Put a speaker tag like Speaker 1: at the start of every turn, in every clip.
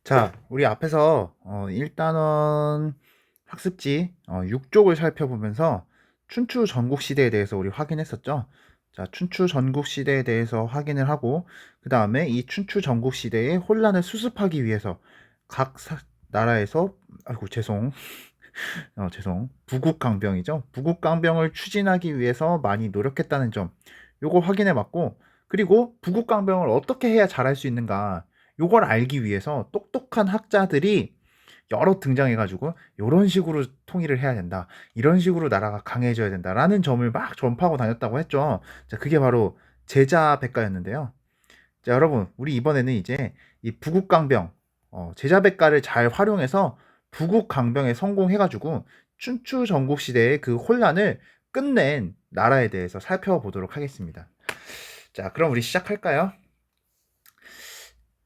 Speaker 1: 자, 우리 앞에서 일단은 학습지 6쪽을 살펴보면서 춘추 전국시대에 대해서 우리 확인했었죠. 자, 춘추 전국시대에 대해서 확인을 하고 그 다음에 이 춘추 전국시대의 혼란을 수습하기 위해서 각 나라에서 아이고 죄송 부국강병이죠. 부국강병을 추진하기 위해서 많이 노력했다는 점 요거 확인해 봤고, 그리고 부국강병을 어떻게 해야 잘할 수 있는가 요걸 알기 위해서 똑똑한 학자들이 여러 등장해가지고 이런 식으로 통일을 해야 된다, 이런 식으로 나라가 강해져야 된다라는 점을 막 전파하고 다녔다고 했죠. 자, 그게 바로 제자백가였는데요. 자, 여러분, 우리 이번에는 이제 이 부국강병, 제자백가를 잘 활용해서 부국강병에 성공해가지고 춘추 전국시대의 그 혼란을 끝낸 나라에 대해서 살펴보도록 하겠습니다. 자, 그럼 우리 시작할까요?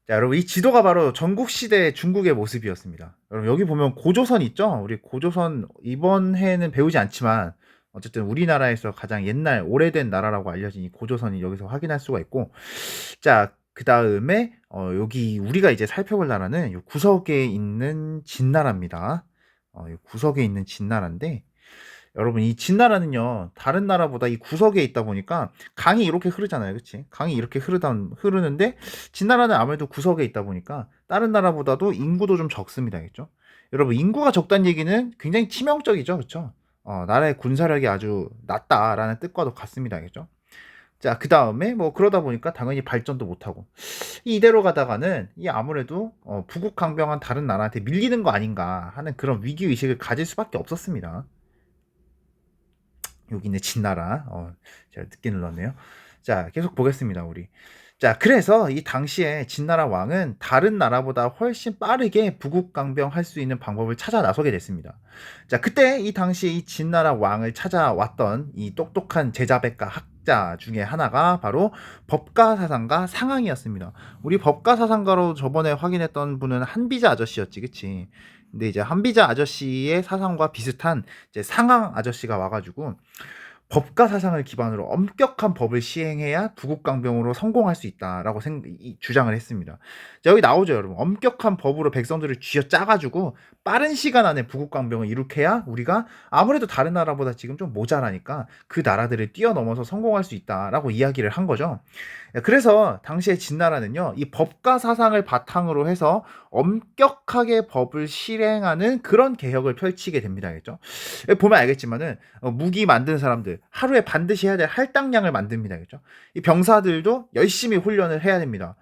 Speaker 1: 자, 여러분, 이 지도가 바로 전국시대 중국의 모습이었습니다. 여러분, 여기 보면 고조선 있죠? 우리 고조선 이번 해에는 배우지 않지만 어쨌든 우리나라에서 가장 옛날 오래된 나라라고 알려진 이 고조선이 여기서 확인할 수가 있고, 자, 그 다음에 여기 우리가 이제 살펴볼 나라는 요 구석에 있는 진나라입니다. 요 구석에 있는 진나라인데, 여러분, 이 진나라는요 다른 나라보다 이 구석에 있다 보니까 강이 이렇게 흐르잖아요, 그치? 강이 이렇게 흐르는데 진나라는 아무래도 구석에 있다 보니까 다른 나라보다도 인구도 좀 적습니다, 알겠죠? 여러분, 인구가 적다는 얘기는 굉장히 치명적이죠, 그쵸? 나라의 군사력이 아주 낮다라는 뜻과도 같습니다, 알겠죠? 자, 그 다음에 뭐 그러다 보니까 당연히 발전도 못하고 이대로 가다가는 이 아무래도 부국강병한 다른 나라한테 밀리는 거 아닌가 하는 그런 위기의식을 가질 수밖에 없었습니다. 여기 있네, 진나라. 제가 늦게 눌렀네요. 자, 계속 보겠습니다, 우리. 자, 그래서 이 당시에 진나라 왕은 다른 나라보다 훨씬 빠르게 부국강병할 수 있는 방법을 찾아 나서게 됐습니다. 자, 그때 이 당시에 이 진나라 왕을 찾아왔던 이 똑똑한 제자백과 학자 중에 하나가 바로 법가사상가 상항이었습니다. 우리 법가사상가로 저번에 확인했던 분은 한비자 아저씨였지, 그치? 근데 이제 한비자 아저씨의 사상과 비슷한 이제 상항 아저씨가 와가지고 법가 사상을 기반으로 엄격한 법을 시행해야 부국강병으로 성공할 수 있다라고 주장을 했습니다. 자, 여기 나오죠, 여러분. 엄격한 법으로 백성들을 쥐어짜가지고 빠른 시간 안에 부국강병을 이룩해야 우리가 아무래도 다른 나라보다 지금 좀 모자라니까 그 나라들을 뛰어넘어서 성공할 수 있다라고 이야기를 한 거죠. 그래서 당시에 진나라는요, 이 법가 사상을 바탕으로 해서 엄격하게 법을 실행하는 그런 개혁을 펼치게 됩니다. 알겠죠? 보면 알겠지만은 무기 만드는 사람들 하루에 반드시 해야 될 할당량을 만듭니다. 알겠죠? 이 병사들도 열심히 훈련을 해야 됩니다.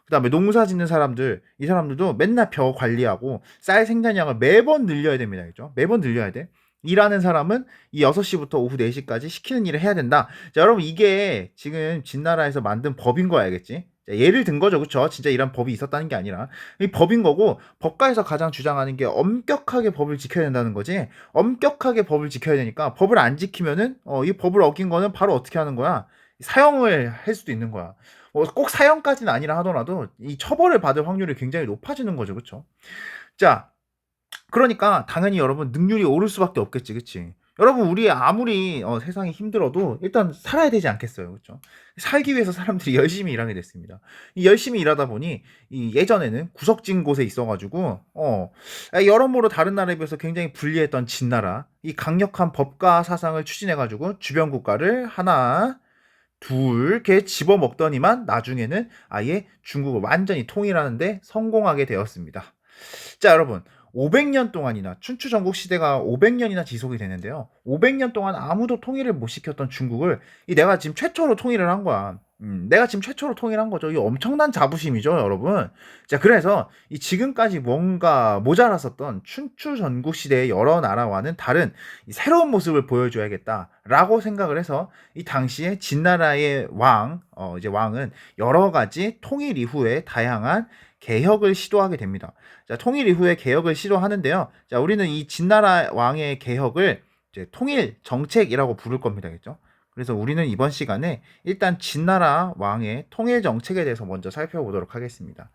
Speaker 1: 그다음에 농사 짓는 사람들, 이 사람들도 맨날 벼 관리하고 쌀 생산량을 매번 늘려야 됩니다. 알겠죠? 매번 늘려야 돼. 일하는 사람은 이 6시부터 오후 4시까지 시키는 일을 해야 된다. 자, 여러분, 이게 지금 진나라에서 만든 법인 거 알겠지? 자, 예를 든 거죠, 그쵸? 진짜 이런 법이 있었다는 게 아니라 이 법인 거고, 법가에서 가장 주장하는 게 엄격하게 법을 지켜야 된다는 거지. 엄격하게 법을 지켜야 되니까 법을 안 지키면은 이 법을 어긴 거는 바로 어떻게 하는 거야? 사형을 할 수도 있는 거야. 꼭 사형까지는 아니라 하더라도 이 처벌을 받을 확률이 굉장히 높아지는 거죠, 그쵸? 자, 그러니까 당연히 여러분 능률이 오를 수밖에 없겠지, 그치? 여러분, 우리 아무리 세상이 힘들어도 일단 살아야 되지 않겠어요, 그렇죠? 살기 위해서 사람들이 열심히 일하게 됐습니다. 이 열심히 일하다 보니 이 예전에는 구석진 곳에 있어가지고 여러모로 다른 나라에 비해서 굉장히 불리했던 진나라, 이 강력한 법과 사상을 추진해가지고 주변 국가를 하나 둘 이렇게 집어먹더니만 나중에는 아예 중국을 완전히 통일하는데 성공하게 되었습니다. 자, 여러분, 500년 동안이나 춘추 전국 시대가 500년이나 지속이 되는데요. 500년 동안 아무도 통일을 못 시켰던 중국을 내가 지금 최초로 통일을 한 거야. 내가 지금 최초로 통일한 거죠. 이 엄청난 자부심이죠, 여러분. 자, 그래서 이 지금까지 뭔가 모자랐었던 춘추 전국 시대의 여러 나라와는 다른 이 새로운 모습을 보여줘야겠다라고 생각을 해서 이 당시에 진나라의 이제 왕은 여러 가지 통일 이후에 다양한 개혁을 시도하게 됩니다. 자, 통일 이후에 개혁을 시도하는데요. 자, 우리는 이 진나라 왕의 개혁을 이제 통일 정책이라고 부를 겁니다. 겠죠? 그래서 우리는 이번 시간에 일단 진나라 왕의 통일 정책에 대해서 먼저 살펴보도록 하겠습니다.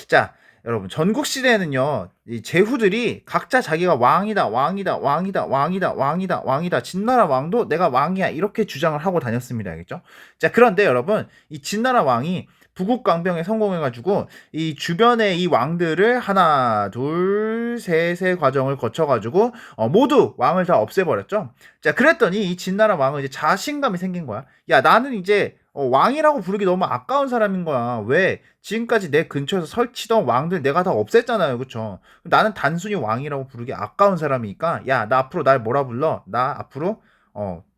Speaker 1: 자, 여러분, 전국 시대에는요, 이 제후들이 각자 자기가 왕이다, 왕이다, 왕이다, 왕이다, 왕이다, 왕이다, 진나라 왕도 내가 왕이야, 이렇게 주장을 하고 다녔습니다. 알겠죠? 자, 그런데 여러분, 이 진나라 왕이 부국강병에 성공해가지고 이 주변의 이 왕들을 하나, 둘, 셋의 과정을 거쳐가지고 모두 왕을 다 없애버렸죠. 자, 그랬더니 이 진나라 왕은 이제 자신감이 생긴 거야. 야, 나는 이제 왕이라고 부르기 너무 아까운 사람인 거야. 왜? 지금까지 내 근처에서 설치던 왕들 내가 다 없앴잖아요. 그쵸? 나는 단순히 왕이라고 부르기 아까운 사람이니까, 야, 나 앞으로 날 뭐라 불러? 나 앞으로,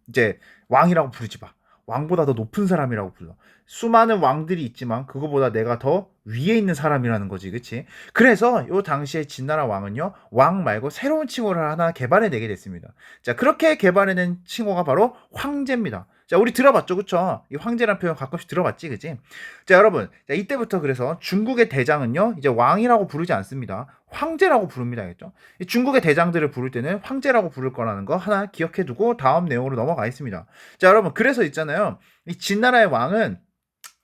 Speaker 1: 이제 왕이라고 부르지 마. 왕보다 더 높은 사람이라고 불러. 수많은 왕들이 있지만, 그거보다 내가 더 위에 있는 사람이라는 거지. 그치? 그래서 요 당시에 진나라 왕은요, 왕 말고 새로운 칭호를 하나 개발해내게 됐습니다. 자, 그렇게 개발해낸 칭호가 바로 황제입니다. 자, 우리 들어봤죠, 그쵸? 이 황제란 표현 가끔씩 들어봤지, 그치? 자, 여러분, 자, 이때부터 그래서 중국의 대장은요, 이제 왕이라고 부르지 않습니다. 황제라고 부릅니다, 알겠죠? 이 중국의 대장들을 부를 때는 황제라고 부를 거라는 거 하나 기억해두고 다음 내용으로 넘어가겠습니다. 자, 여러분, 그래서 있잖아요. 이 진나라의 왕은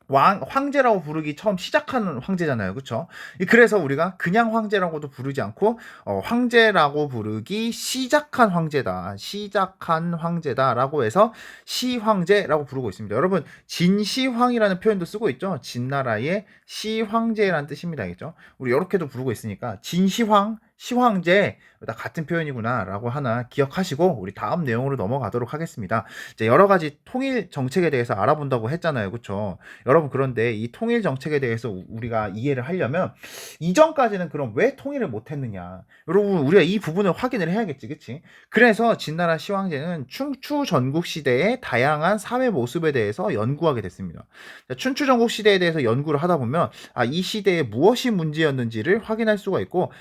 Speaker 1: 황제라고 부르기 처음 시작하는 황제잖아요. 그쵸? 그래서 우리가 그냥 황제라고도 부르지 않고, 황제라고 부르기 시작한 황제다. 시작한 황제다라고 해서 시황제라고 부르고 있습니다. 여러분, 진시황이라는 표현도 쓰고 있죠? 진나라의 시황제라는 뜻입니다. 알겠죠? 우리 이렇게도 부르고 있으니까, 진시황, 시황제, 다 같은 표현이구나라고 하나 기억하시고, 우리 다음 내용으로 넘어가도록 하겠습니다. 이제 여러 가지 통일 정책에 대해서 알아본다고 했잖아요. 그쵸? 여러분, 그런데 이 통일 정책에 대해서 우리가 이해를 하려면 이전까지는 그럼 왜 통일을 못했느냐, 여러분, 우리가 이 부분을 확인을 해야겠지. 그치? 그래서 진나라 시황제는 춘추 전국 시대의 다양한 사회 모습에 대해서 연구하게 됐습니다. 춘추 전국 시대에 대해서 연구를 하다 보면 이 시대에 무엇이 문제였는지를 확인할 수가 있고,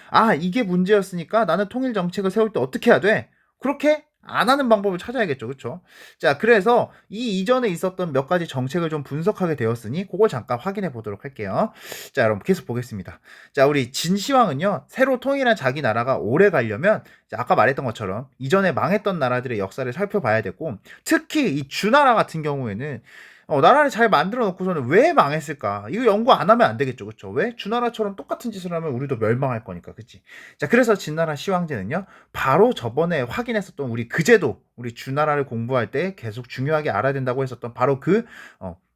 Speaker 1: 이게 문제였으니까 나는 통일 정책을 세울 때 어떻게 해야 돼? 그렇게 안 하는 방법을 찾아야겠죠. 그쵸? 자, 그래서 이 이전에 있었던 몇 가지 정책을 좀 분석하게 되었으니 그걸 잠깐 확인해 보도록 할게요. 자, 여러분 계속 보겠습니다. 자, 우리 진시황은요, 새로 통일한 자기 나라가 오래 가려면 아까 말했던 것처럼 이전에 망했던 나라들의 역사를 살펴봐야 되고, 특히 이 주나라 같은 경우에는 나라를 잘 만들어 놓고서는 왜 망했을까? 이거 연구 안 하면 안 되겠죠. 그쵸? 왜? 주나라처럼 똑같은 짓을 하면 우리도 멸망할 거니까. 그치? 자, 그래서 진나라 시황제는요, 바로 저번에 확인했었던 우리 그제도 우리 주나라를 공부할 때 계속 중요하게 알아야 된다고 했었던 바로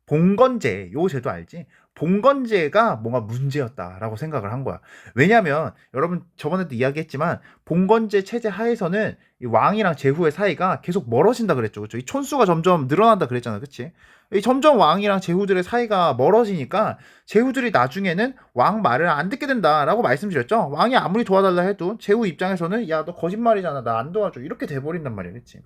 Speaker 1: 봉건제, 요 제도 알지? 봉건제가 뭔가 문제였다라고 생각을 한 거야. 왜냐면 여러분 저번에도 이야기했지만 봉건제 체제 하에서는 이 왕이랑 제후의 사이가 계속 멀어진다 그랬죠. 그렇죠? 이 촌수가 점점 늘어난다 그랬잖아. 그치? 이 점점 왕이랑 제후들의 사이가 멀어지니까 제후들이 나중에는 왕 말을 안 듣게 된다라고 말씀드렸죠. 왕이 아무리 도와달라 해도 제후 입장에서는 야, 너 거짓말이잖아. 나 안 도와줘. 이렇게 돼버린단 말이야. 그치?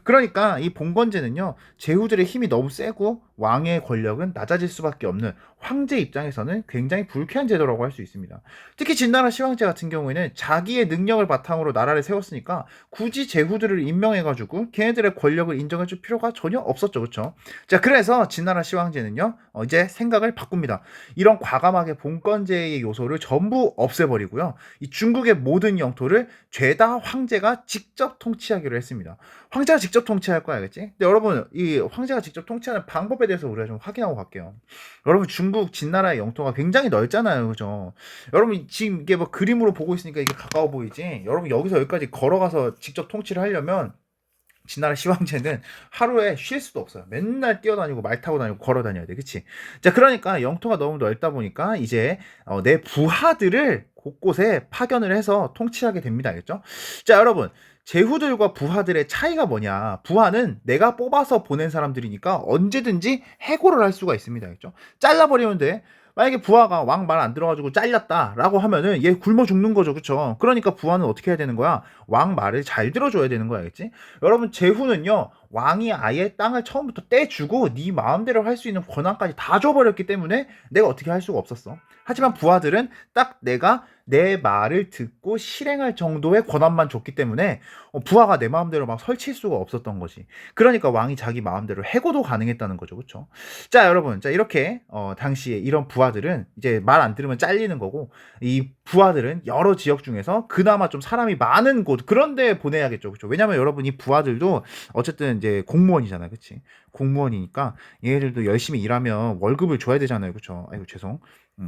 Speaker 1: 그러니까 이 봉건제는요, 제후들의 힘이 너무 세고 왕의 권력은 낮아질 수밖에 없는 황제 입장에서는 굉장히 불쾌한 제도라고 할 수 있습니다. 특히 진나라 시황제 같은 경우에는 자기의 능력을 바탕으로 나라를 세웠으니까 굳이 제후들을 임명해가지고 걔네들의 권력을 인정해줄 필요가 전혀 없었죠. 그쵸? 자, 그래서 진나라 시황제는요, 이제 생각을 바꿉니다. 이런 과감하게 봉건제의 요소를 전부 없애버리고요, 이 중국의 모든 영토를 죄다 황제가 직접 통치하기로 했습니다. 황제가 직접 통치할 거야, 알겠지? 근데 여러분, 이 황제가 직접 통치하는 방법에 대해서 우리가 좀 확인하고 갈게요. 여러분, 중국 진나라의 영토가 굉장히 넓잖아요, 그죠? 여러분, 지금 이게 뭐 그림으로 보고 있으니까 이게 가까워 보이지? 여러분, 여기서 여기까지 걸어가서 직접 통치를 하려면 진나라 시황제는 하루에 쉴 수도 없어요. 맨날 뛰어다니고 말 타고 다니고 걸어 다녀야 돼. 그치? 자, 그러니까 영토가 너무 넓다 보니까 이제 내 부하들을 곳곳에 파견을 해서 통치하게 됩니다. 알겠죠? 자, 여러분, 제후들과 부하들의 차이가 뭐냐? 부하는 내가 뽑아서 보낸 사람들이니까 언제든지 해고를 할 수가 있습니다. 알겠죠? 잘라버리면 돼. 만약에 부하가 왕 말 안 들어가지고 잘렸다라고 하면은 얘 굶어 죽는 거죠. 그쵸? 그러니까 부하는 어떻게 해야 되는 거야? 왕 말을 잘 들어줘야 되는 거야. 알겠지? 여러분, 제후는요, 왕이 아예 땅을 처음부터 떼주고 네 마음대로 할 수 있는 권한까지 다 줘버렸기 때문에 내가 어떻게 할 수가 없었어. 하지만 부하들은 딱 내가 내 말을 듣고 실행할 정도의 권한만 줬기 때문에 부하가 내 마음대로 막 설칠 수가 없었던 거지. 그러니까 왕이 자기 마음대로 해고도 가능했다는 거죠. 그렇죠? 자, 여러분, 자, 이렇게 당시에 이런 부하들은 이제 말 안 들으면 잘리는 거고, 이 부하들은 여러 지역 중에서 그나마 좀 사람이 많은 곳, 그런 데 보내야겠죠. 그렇죠? 왜냐면 여러분, 이 부하들도 어쨌든 이제 공무원이잖아요. 그치? 공무원이니까 얘네들도 열심히 일하면 월급을 줘야 되잖아요. 그렇죠? 아이고, 죄송.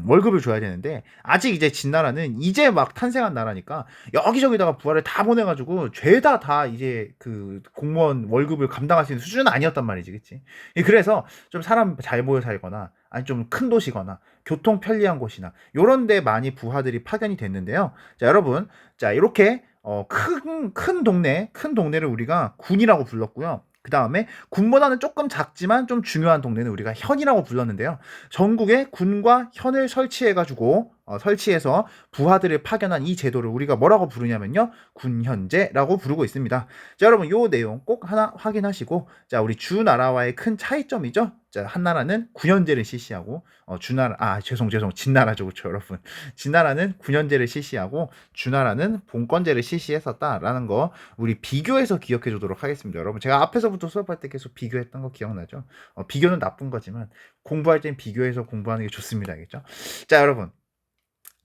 Speaker 1: 월급을 줘야 되는데 아직 이제 진나라는 이제 막 탄생한 나라니까 여기저기다가 부하를 다 보내 가지고 죄다 다 이제 그 공무원 월급을 감당할 수 있는 수준은 아니었단 말이지. 그치? 그래서 좀 사람 잘 모여 살거나 아니 좀 큰 도시거나 교통 편리한 곳이나 요런 데 많이 부하들이 파견이 됐는데요. 자, 여러분. 자, 이렇게 큰 동네를 우리가 군이라고 불렀고요. 그다음에 군보다는 조금 작지만 좀 중요한 동네는 우리가 현이라고 불렀는데요. 전국에 군과 현을 설치해서 부하들을 파견한 이 제도를 우리가 뭐라고 부르냐면요. 군현제라고 부르고 있습니다. 자, 여러분 요 내용 꼭 하나 확인하시고, 자, 우리 주나라와의 큰 차이점이죠. 자, 한나라는 군현제를 실시하고 진나라죠. 그렇죠, 여러분. 진나라는 군현제를 실시하고 주나라는 봉건제를 실시했었다라는 거 우리 비교해서 기억해 두도록 하겠습니다. 여러분, 제가 앞에서부터 수업할 때 계속 비교했던 거 기억나죠? 비교는 나쁜 거지만 공부할 땐 비교해서 공부하는 게 좋습니다. 알겠죠? 자, 여러분.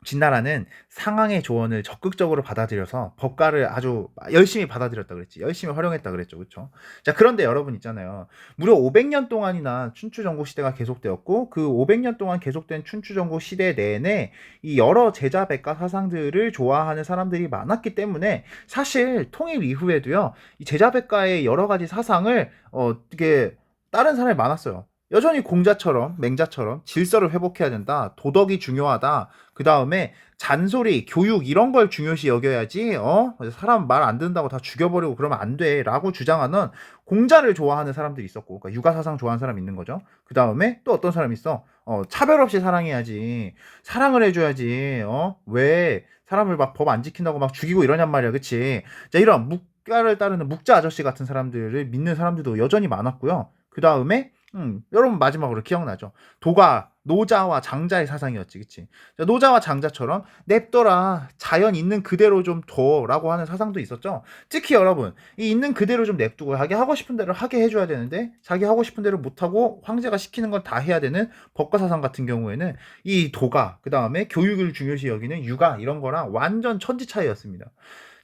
Speaker 1: 진나라는 상황의 조언을 적극적으로 받아들여서 법과를 아주 열심히 받아들였다 그랬지. 열심히 활용했다 그랬죠. 그렇죠? 자, 그런데 여러분 있잖아요. 무려 500년 동안이나 춘추전국 시대가 계속되었고 그 500년 동안 계속된 춘추전국 시대 내내 이 여러 제자백과 사상들을 좋아하는 사람들이 많았기 때문에 사실 통일 이후에도요. 이 제자백과의 여러 가지 사상을 이게 다른 사람이 많았어요. 여전히 공자처럼 맹자처럼 질서를 회복해야 된다. 도덕이 중요하다. 그 다음에 잔소리, 교육 이런 걸 중요시 여겨야지. 사람 말 안 듣는다고 다 죽여버리고 그러면 안 돼. 라고 주장하는 공자를 좋아하는 사람들이 있었고, 그러니까 육아사상 좋아하는 사람이 있는 거죠. 그 다음에 또 어떤 사람이 있어? 차별 없이 사랑해야지. 사랑을 해줘야지. 왜 사람을 막 법 안 지킨다고 막 죽이고 이러냔 말이야. 그치? 자, 이런 묵가를 따르는 묵자 아저씨 같은 사람들을 믿는 사람들도 여전히 많았고요. 그 다음에 여러분 마지막으로 기억나죠? 노자와 장자의 사상이었지, 그치? 노자와 장자처럼 냅둬라, 자연 있는 그대로 좀 둬라고 하는 사상도 있었죠. 특히 여러분, 이 있는 그대로 좀 냅두고 자기 하고 싶은 대로 하게 해줘야 되는데 자기 하고 싶은 대로 못하고 황제가 시키는 건 다 해야 되는 법과 사상 같은 경우에는 이 도가, 그 다음에 교육을 중요시 여기는 육아 이런 거랑 완전 천지 차이였습니다.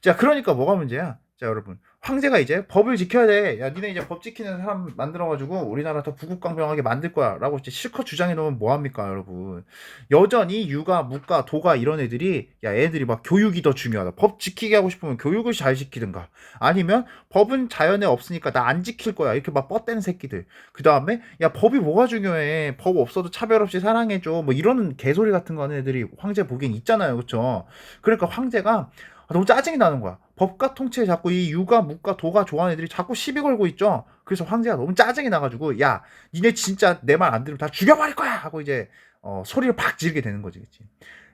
Speaker 1: 자, 그러니까 뭐가 문제야? 자, 여러분. 황제가 이제 법을 지켜야 돼. 야, 니네 이제 법 지키는 사람 만들어가지고 우리나라 더 부국강병하게 만들 거야. 라고 이제 실컷 주장해 놓으면 뭐합니까, 여러분. 여전히 유가, 묵가, 도가 이런 애들이, 야, 애들이 막 교육이 더 중요하다. 법 지키게 하고 싶으면 교육을 잘 시키든가. 아니면 법은 자연에 없으니까 나 안 지킬 거야. 이렇게 막 뻗대는 새끼들. 그 다음에, 야, 법이 뭐가 중요해. 법 없어도 차별 없이 사랑해줘. 뭐 이런 개소리 같은 거 하는 애들이 황제 보기엔 있잖아요. 그쵸? 그러니까 황제가 너무 짜증이 나는 거야. 법과 통치에 자꾸 이 유가, 묵가, 도가 좋아하는 애들이 자꾸 시비 걸고 있죠. 그래서 황제가 너무 짜증이 나가지고 야, 니네 진짜 내 말 안 들으면 다 죽여버릴 거야 하고 이제 소리를 팍 지르게 되는 거지, 그치?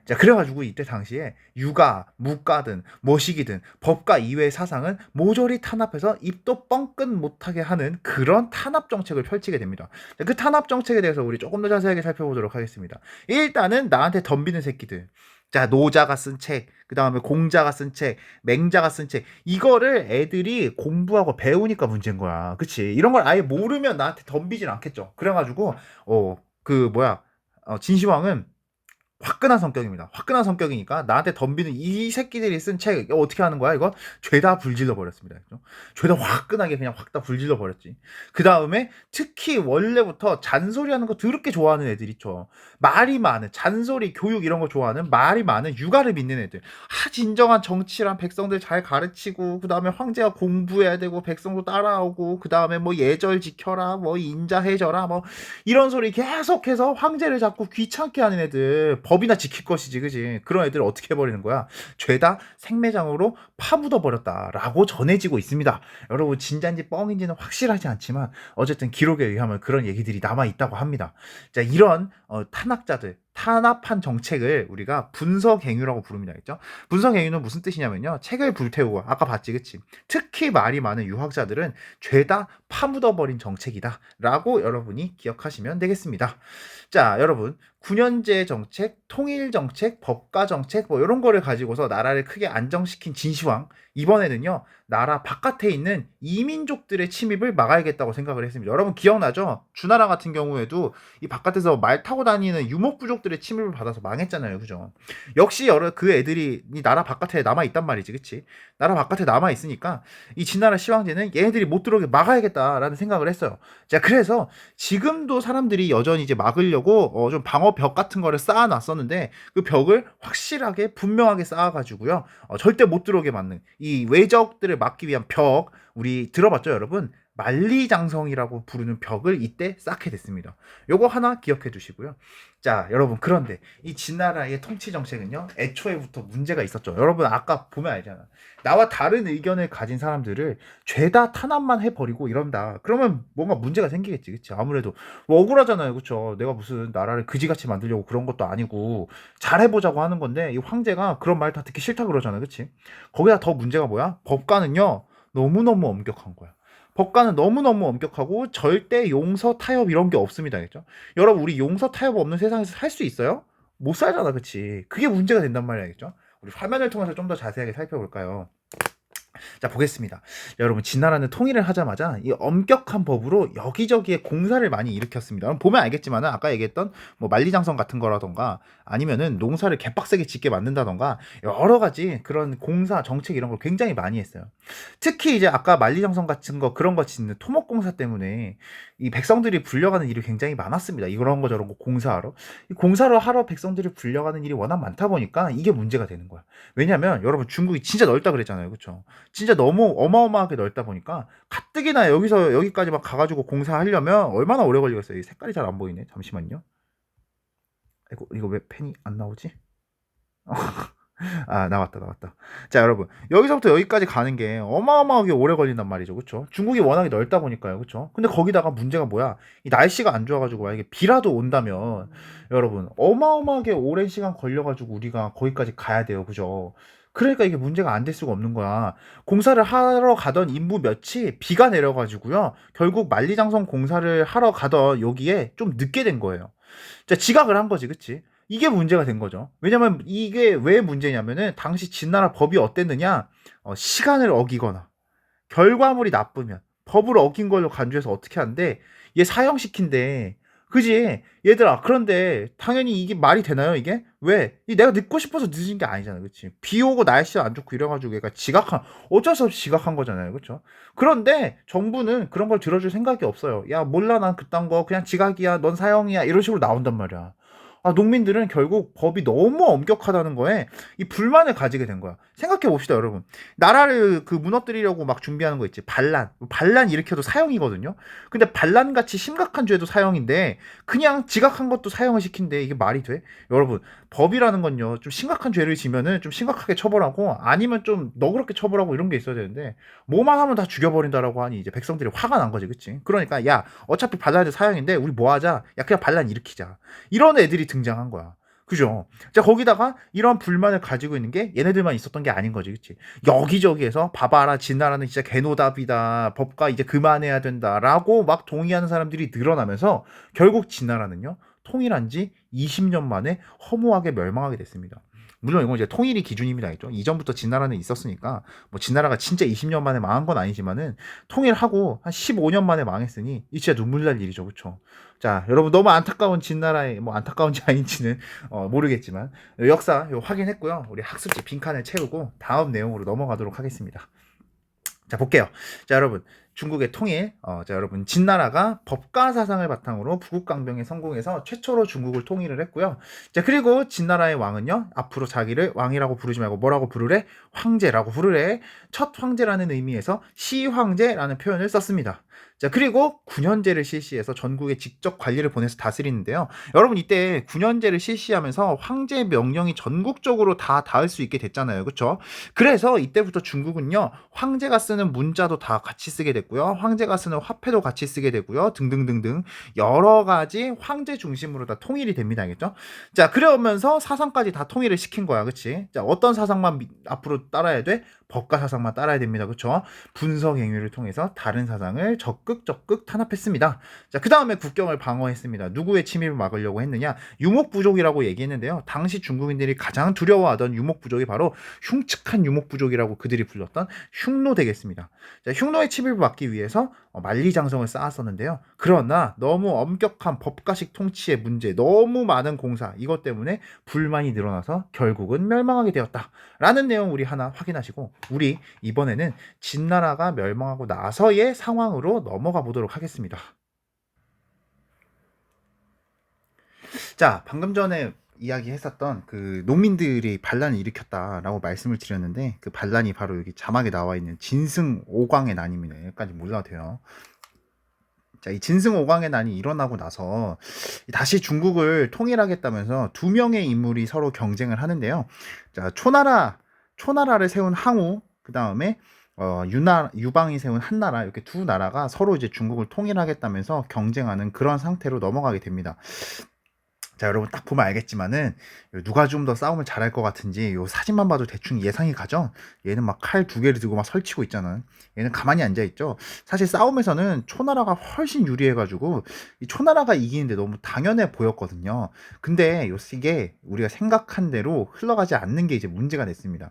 Speaker 1: 자, 그래가지고 이때 당시에 유가, 묵가든 뭐시기든 법과 이외의 사상은 모조리 탄압해서 입도 뻥끗 못하게 하는 그런 탄압 정책을 펼치게 됩니다. 자, 그 탄압 정책에 대해서 우리 조금 더 자세하게 살펴보도록 하겠습니다. 일단은 나한테 덤비는 새끼들. 자, 노자가 쓴 책, 그 다음에 공자가 쓴 책, 맹자가 쓴 책, 이거를 애들이 공부하고 배우니까 문제인 거야. 그치? 이런 걸 아예 모르면 나한테 덤비진 않겠죠. 그래가지고, 진시황은 화끈한 성격입니다. 화끈한 성격이니까 나한테 덤비는 이 새끼들이 쓴 책 어떻게 하는 거야? 이거 죄다 불질러 버렸습니다. 죄다 화끈하게 그냥 확 다 불질러 버렸지. 그 다음에 특히 원래부터 잔소리하는 거 더럽게 좋아하는 애들 있죠. 말이 많은 잔소리, 교육 이런 거 좋아하는 말이 많은 육아를 믿는 애들. 진정한 정치란 백성들 잘 가르치고 그 다음에 황제가 공부해야 되고 백성도 따라오고 그 다음에 뭐 예절 지켜라, 뭐 인자해져라, 뭐 이런 소리 계속해서 황제를 자꾸 귀찮게 하는 애들. 법이나 지킬 것이지, 그지? 그런 애들 어떻게 해버리는 거야? 죄다 생매장으로 파묻어 버렸다라고 전해지고 있습니다. 여러분, 진짠지 뻥인지는 확실하지 않지만 어쨌든 기록에 의하면 그런 얘기들이 남아 있다고 합니다. 자, 이런 탄압한 정책을 우리가 분서갱유라고 부릅니다. 그죠? 분서갱유는 무슨 뜻이냐면요. 책을 불태우고, 아까 봤지, 그치? 특히 말이 많은 유학자들은 죄다 파묻어버린 정책이다. 라고 여러분이 기억하시면 되겠습니다. 자, 여러분. 9년제 정책, 통일 정책, 법과 정책, 뭐 이런 거를 가지고서 나라를 크게 안정시킨 진시황. 이번에는요, 나라 바깥에 있는 이민족들의 침입을 막아야겠다고 생각을 했습니다. 여러분 기억나죠? 주나라 같은 경우에도 이 바깥에서 말 타고 다니는 유목부족들의 침입을 받아서 망했잖아요. 그죠? 역시 그 애들이 이 나라 바깥에 남아 있단 말이지. 그치? 나라 바깥에 남아 있으니까 이 진나라 시황제는 얘네들이 못 들어오게 막아야겠다라는 생각을 했어요. 자, 그래서 지금도 사람들이 여전히 이제 막으려고 좀 방어 방어 벽 같은 거를 쌓아놨었는데 그 벽을 확실하게 분명하게 쌓아가지고요. 절대 못 들어오게 막는 이 외적들을 막기 위한 벽, 우리 들어봤죠, 여러분? 만리장성이라고 부르는 벽을 이때 쌓게 됐습니다. 요거 하나 기억해 두시고요. 자, 여러분, 그런데 이 진나라의 통치 정책은요, 애초에부터 문제가 있었죠. 여러분, 아까 보면 알잖아. 나와 다른 의견을 가진 사람들을 죄다 탄압만 해버리고 이런다. 그러면 뭔가 문제가 생기겠지, 그치? 아무래도 뭐 억울하잖아요, 그쵸? 내가 무슨 나라를 그지같이 만들려고 그런 것도 아니고 잘해보자고 하는 건데 이 황제가 그런 말 다 듣기 싫다 그러잖아요, 그치? 거기다 더 문제가 뭐야? 법관은요, 너무너무 엄격한 거야. 법관은 너무너무 엄격하고 절대 용서 타협 이런 게 없습니다. 알겠죠? 여러분, 우리 용서 타협 없는 세상에서 살 수 있어요? 못 살잖아, 그치? 그게 문제가 된단 말이야, 알겠죠? 우리 화면을 통해서 좀 더 자세하게 살펴볼까요? 자, 보겠습니다. 여러분, 진나라는 통일을 하자마자 이 엄격한 법으로 여기저기에 공사를 많이 일으켰습니다. 보면 알겠지만 아까 얘기했던 뭐 만리장성 같은 거라던가 아니면은 농사를 개빡세게 짓게 만든다던가 여러 가지 그런 공사 정책 이런 걸 굉장히 많이 했어요. 특히 이제 아까 만리장성 같은 거 그런 거 짓는 토목공사 때문에 이 백성들이 불려가는 일이 굉장히 많았습니다. 이런 거 저런 거 공사하러. 이 공사를 하러 백성들이 불려가는 일이 워낙 많다 보니까 이게 문제가 되는 거야. 왜냐면 여러분, 중국이 진짜 넓다 그랬잖아요. 그렇죠? 진짜 너무 어마어마하게 넓다 보니까 가뜩이나 여기서 여기까지 막 가가지고 공사하려면 얼마나 오래 걸리겠어요. 이 색깔이 잘 안 보이네. 잠시만요. 아이고, 이거 왜 펜이 안 나오지? 아, 나왔다. 자, 여러분, 여기서부터 여기까지 가는 게 어마어마하게 오래 걸린단 말이죠. 그쵸? 중국이 워낙에 넓다 보니까요. 그쵸? 근데 거기다가 문제가 뭐야? 이 날씨가 안 좋아가지고 만약에 비라도 온다면 여러분, 어마어마하게 오랜 시간 걸려가지고 우리가 거기까지 가야 돼요. 그죠? 그러니까 이게 문제가 안 될 수가 없는 거야. 공사를 하러 가던 인부 몇이 비가 내려가지고요. 결국 만리장성 공사를 하러 가던 여기에 좀 늦게 된 거예요. 자, 지각을 한 거지, 그치? 이게 문제가 된 거죠. 왜냐면 이게 왜 문제냐면은 당시 진나라 법이 어땠느냐? 시간을 어기거나 결과물이 나쁘면 법을 어긴 걸로 간주해서 어떻게 하는데 얘 사형시킨대. 그지? 얘들아, 그런데 당연히 이게 말이 되나요, 이게? 왜? 내가 늦고 싶어서 늦은 게 아니잖아, 그치? 비 오고 날씨가 안 좋고 이래가지고 얘가 어쩔 수 없이 지각한 거잖아요, 그쵸? 그런데 정부는 그런 걸 들어줄 생각이 없어요. 야, 몰라, 난 그딴 거 그냥 지각이야, 넌 사형이야, 이런 식으로 나온단 말이야. 농민들은 결국 법이 너무 엄격하다는 거에 이 불만을 가지게 된 거야. 생각해 봅시다, 여러분. 나라를 그 무너뜨리려고 막 준비하는 거 있지. 반란 일으켜도 사형이거든요. 근데 반란같이 심각한 죄도 사형인데 그냥 지각한 것도 사형을 시킨대. 이게 말이 돼? 여러분, 법이라는 건요, 좀 심각한 죄를 지면은 좀 심각하게 처벌하고 아니면 좀 너그럽게 처벌하고 이런 게 있어야 되는데 뭐만 하면 다 죽여버린다라고 하니 이제 백성들이 화가 난 거지, 그치? 그러니까 야, 어차피 반란죄 사형인데 우리 뭐 하자? 야, 그냥 반란 일으키자. 이런 애들이 등장한 거야. 그죠? 자, 거기다가 이런 불만을 가지고 있는 게 얘네들만 있었던 게 아닌 거지, 그치? 여기저기에서 봐봐라, 진나라는 진짜 개노답이다, 법과 이제 그만해야 된다라고 막 동의하는 사람들이 늘어나면서 결국 진나라는요, 통일한 지 20년 만에 허무하게 멸망하게 됐습니다. 물론 이건 이제 통일이 기준입니다. 알죠? 이전부터 진나라는 있었으니까 뭐 진나라가 진짜 20년 만에 망한 건 아니지만은 통일하고 한 15년 만에 망했으니 이 진짜 눈물 날 일이죠. 그렇죠? 자, 여러분, 너무 안타까운 진나라의 뭐 안타까운지 아닌지는 모르겠지만 역사 확인했고요. 우리 학습지 빈칸을 채우고 다음 내용으로 넘어가도록 하겠습니다. 자, 볼게요. 자, 여러분, 중국의 통일, 자, 여러분, 진나라가 법가 사상을 바탕으로 부국강병에 성공해서 최초로 중국을 통일을 했고요. 자, 그리고 진나라의 왕은요, 앞으로 자기를 왕이라고 부르지 말고 뭐라고 부르래? 황제라고 부르래. 첫 황제라는 의미에서 시황제라는 표현을 썼습니다. 자, 그리고 9년제를 실시해서 전국에 직접 관리를 보내서 다스리는데요. 여러분, 이때 9년제를 실시하면서 황제 명령이 전국적으로 다 닿을 수 있게 됐잖아요. 그렇죠? 그래서 이때부터 중국은요, 황제가 쓰는 문자도 다 같이 쓰게 됐고요. 황제가 쓰는 화폐도 같이 쓰게 되고요. 등등등등 여러 가지 황제 중심으로 다 통일이 됩니다. 알겠죠? 자, 그러면서 사상까지 다 통일을 시킨 거야. 그치? 자, 어떤 사상만 앞으로 따라야 돼? 법가 사상만 따라야 됩니다. 그쵸? 분석 행위를 통해서 다른 사상을 적극 탄압했습니다. 자, 그 다음에 국경을 방어했습니다. 누구의 침입을 막으려고 했느냐? 유목부족이라고 얘기했는데요. 당시 중국인들이 가장 두려워하던 유목부족이 바로 흉측한 유목부족이라고 그들이 불렀던 흉노 되겠습니다. 자, 흉노의 침입을 막기 위해서 만리장성을 쌓았었는데요. 그러나 너무 엄격한 법가식 통치의 문제, 너무 많은 공사, 이것 때문에 불만이 늘어나서 결국은 멸망하게 되었다라는 내용 우리 하나 확인하시고 우리 이번에는 진나라가 멸망하고 나서의 상황으로 넘어가 보도록 하겠습니다. 자, 방금 전에 이야기했었던 그 농민들이 반란을 일으켰다라고 말씀을 드렸는데 그 반란이 바로 여기 자막에 나와 있는 진승 오광의 난입니다. 여기까지 몰라도 돼요. 자, 이 진승 오광의 난이 일어나고 나서 다시 중국을 통일하겠다면서 두 명의 인물이 서로 경쟁을 하는데요. 자, 초나라를 세운 항우, 그 다음에 유방이 세운 한나라, 이렇게 두 나라가 서로 이제 중국을 통일하겠다면서 경쟁하는 그런 상태로 넘어가게 됩니다. 자, 여러분 딱 보면 알겠지만은 누가 좀 더 싸움을 잘할 것 같은지 요 사진만 봐도 대충 예상이 가죠. 얘는 막 칼 두 개를 들고 막 설치고 있잖아. 얘는 가만히 앉아 있죠. 사실 싸움에서는 초나라가 훨씬 유리해가지고 이 초나라가 이기는데 너무 당연해 보였거든요. 근데 이게 우리가 생각한 대로 흘러가지 않는 게 이제 문제가 됐습니다.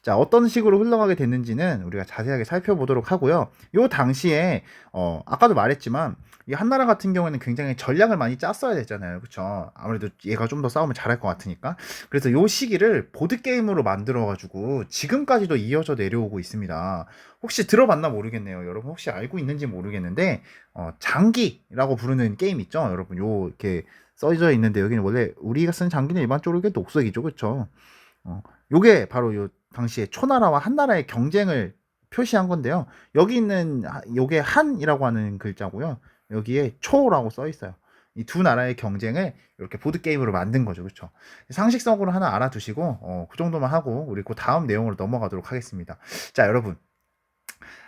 Speaker 1: 자, 어떤 식으로 흘러가게 됐는지는 우리가 자세하게 살펴보도록 하고요. 요 당시에 아까도 말했지만 이 한나라 같은 경우에는 굉장히 전략을 많이 짰어야 됐잖아요. 그쵸? 아무래도 얘가 좀 더 싸움을 잘할 것 같으니까. 그래서 요 시기를 보드게임으로 만들어가지고 지금까지도 이어져 내려오고 있습니다. 혹시 들어봤나 모르겠네요. 여러분 혹시 알고 있는지 모르겠는데, 장기라고 부르는 게임 있죠? 여러분, 이렇게 써져 있는데, 여기는 원래 우리가 쓴 장기는 일반적으로 이게 녹색이죠. 그쵸? 요게 바로 요 당시에 초나라와 한나라의 경쟁을 표시한 건데요. 여기 있는 요게 한이라고 하는 글자고요. 여기에 초라고 써 있어요. 이 두 나라의 경쟁을 이렇게 보드 게임으로 만든 거죠, 그렇죠? 상식적으로 하나 알아두시고 그 정도만 하고 우리 그 다음 내용으로 넘어가도록 하겠습니다. 자, 여러분.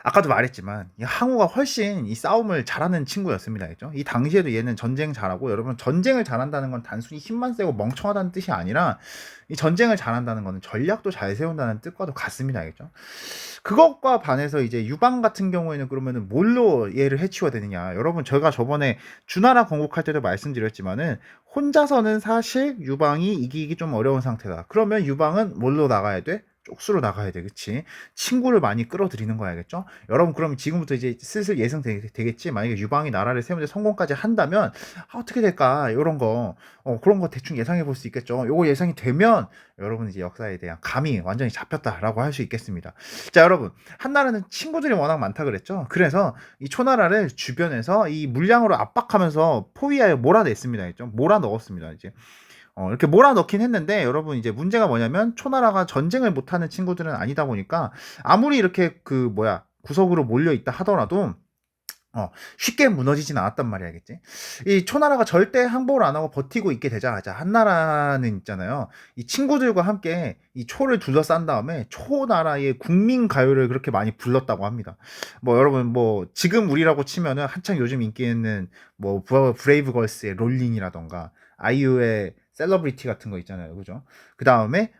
Speaker 1: 아까도 말했지만 이 항우가 훨씬 이 싸움을 잘하는 친구였습니다. 그죠? 이 당시에도 얘는 전쟁 잘하고 여러분 전쟁을 잘한다는 건 단순히 힘만 세고 멍청하다는 뜻이 아니라 이 전쟁을 잘한다는 거는 전략도 잘 세운다는 뜻과도 같습니다. 알겠죠? 그것과 반해서 이제 유방 같은 경우에는 그러면은 뭘로 얘를 해치워야 되느냐? 여러분 제가 저번에 주나라 건국할 때도 말씀드렸지만은 혼자서는 사실 유방이 이기기 좀 어려운 상태다. 그러면 유방은 뭘로 나가야 돼? 쪽수로 나가야 돼, 그치? 친구를 많이 끌어들이는 거 알겠죠? 여러분, 그럼 지금부터 이제 슬슬 예상되겠지? 만약에 유방이 나라를 세우는데 성공까지 한다면, 어떻게 될까? 이런 거, 그런 거 대충 예상해 볼 수 있겠죠? 요거 예상이 되면, 여러분 이제 역사에 대한 감이 완전히 잡혔다라고 할 수 있겠습니다. 자, 여러분, 한나라는 친구들이 워낙 많다 그랬죠? 그래서 이 초나라를 주변에서 이 물량으로 압박하면서 포위하여 몰아냈습니다. 했죠? 몰아넣었습니다, 이제. 이렇게 몰아넣긴 했는데 여러분 이제 문제가 뭐냐면 초나라가 전쟁을 못하는 친구들은 아니다 보니까 아무리 이렇게 구석으로 몰려 있다 하더라도 쉽게 무너지진 않았단 말이야, 겠지? 이 초나라가 절대 항복을 안 하고 버티고 있게 되자마자 한나라는 있잖아요. 이 친구들과 함께 이 초를 둘러싼 다음에 초나라의 국민 가요를 그렇게 많이 불렀다고 합니다. 여러분 지금 우리라고 치면은 한창 요즘 인기 있는 브레이브걸스의 롤링이라던가 아이유의 셀러브리티 같은 거 있잖아요. 그죠? 그 다음에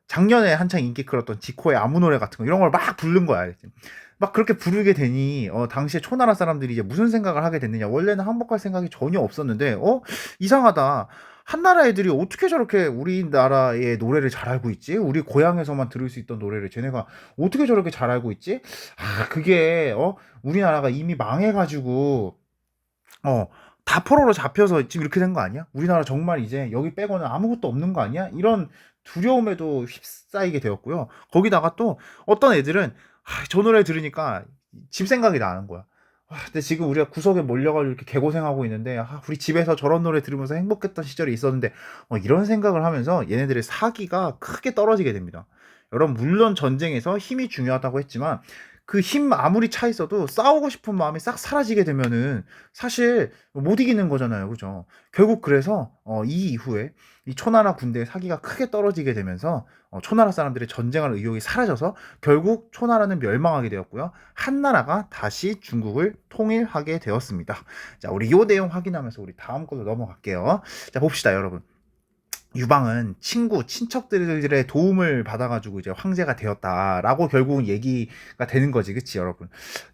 Speaker 1: 작년에 한창 인기 끌었던 지코의 아무 노래 같은 거 이런 걸 막 부른 거야. 알겠지? 막 그렇게 부르게 되니 당시에 초나라 사람들이 이제 무슨 생각을 하게 됐느냐. 원래는 항복할 생각이 전혀 없었는데 이상하다. 한나라 애들이 어떻게 저렇게 우리나라의 노래를 잘 알고 있지? 우리 고향에서만 들을 수 있던 노래를 쟤네가 어떻게 저렇게 잘 알고 있지? 그게 우리나라가 이미 망해가지고 다 포로로 잡혀서 지금 이렇게 된 거 아니야? 우리나라 정말 이제 여기 빼고는 아무것도 없는 거 아니야? 이런 두려움에도 휩싸이게 되었고요. 거기다가 또 어떤 애들은 저 노래 들으니까 집 생각이 나는 거야. 근데 지금 우리가 구석에 몰려가지고 이렇게 개고생하고 있는데 우리 집에서 저런 노래 들으면서 행복했던 시절이 있었는데 이런 생각을 하면서 얘네들의 사기가 크게 떨어지게 됩니다. 여러분 물론 전쟁에서 힘이 중요하다고 했지만 그 힘 아무리 차 있어도 싸우고 싶은 마음이 싹 사라지게 되면은 사실 못 이기는 거잖아요. 그죠? 결국 그래서 이 이후에 이 초나라 군대의 사기가 크게 떨어지게 되면서 초나라 사람들의 전쟁할 의욕이 사라져서 결국 초나라는 멸망하게 되었고요. 한나라가 다시 중국을 통일하게 되었습니다. 자, 우리 이 내용 확인하면서 우리 다음 걸로 넘어갈게요. 자, 봅시다, 여러분. 유방은 친척들의 도움을 받아가지고 이제 황제가 되었다라고 결국은 얘기가 되는 거지, 그치, 여러분?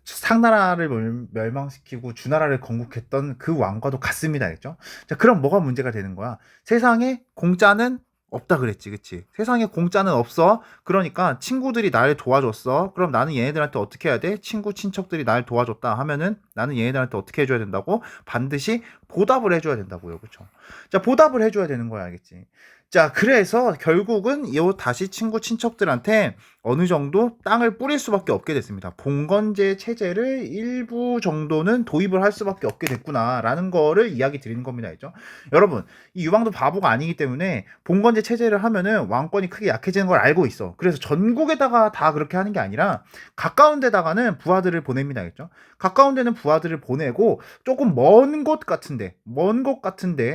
Speaker 1: 상나라를 멸망시키고 주나라를 건국했던 그 왕과도 같습니다, 그죠? 자, 그럼 뭐가 문제가 되는 거야? 세상에 공짜는 없다 그랬지, 그치? 세상에 공짜는 없어. 그러니까 친구들이 날 도와줬어. 그럼 나는 얘네들한테 어떻게 해야 돼? 친척들이 날 도와줬다 하면은 나는 얘네들한테 어떻게 해줘야 된다고? 반드시 보답을 해줘야 된다고요, 그쵸? 자, 보답을 해줘야 되는 거야, 알겠지? 자, 그래서 결국은 요 다시 친구 친척들한테 어느 정도 땅을 뿌릴 수밖에 없게 됐습니다. 봉건제 체제를 일부 정도는 도입을 할 수밖에 없게 됐구나라는 거를 이야기 드리는 겁니다. 알죠? 여러분, 이 유방도 바보가 아니기 때문에 봉건제 체제를 하면은 왕권이 크게 약해지는 걸 알고 있어. 그래서 전국에다가 다 그렇게 하는 게 아니라 가까운 데다가는 부하들을 보냅니다. 알죠? 가까운 데는 부하들을 보내고 조금 먼 곳 같은데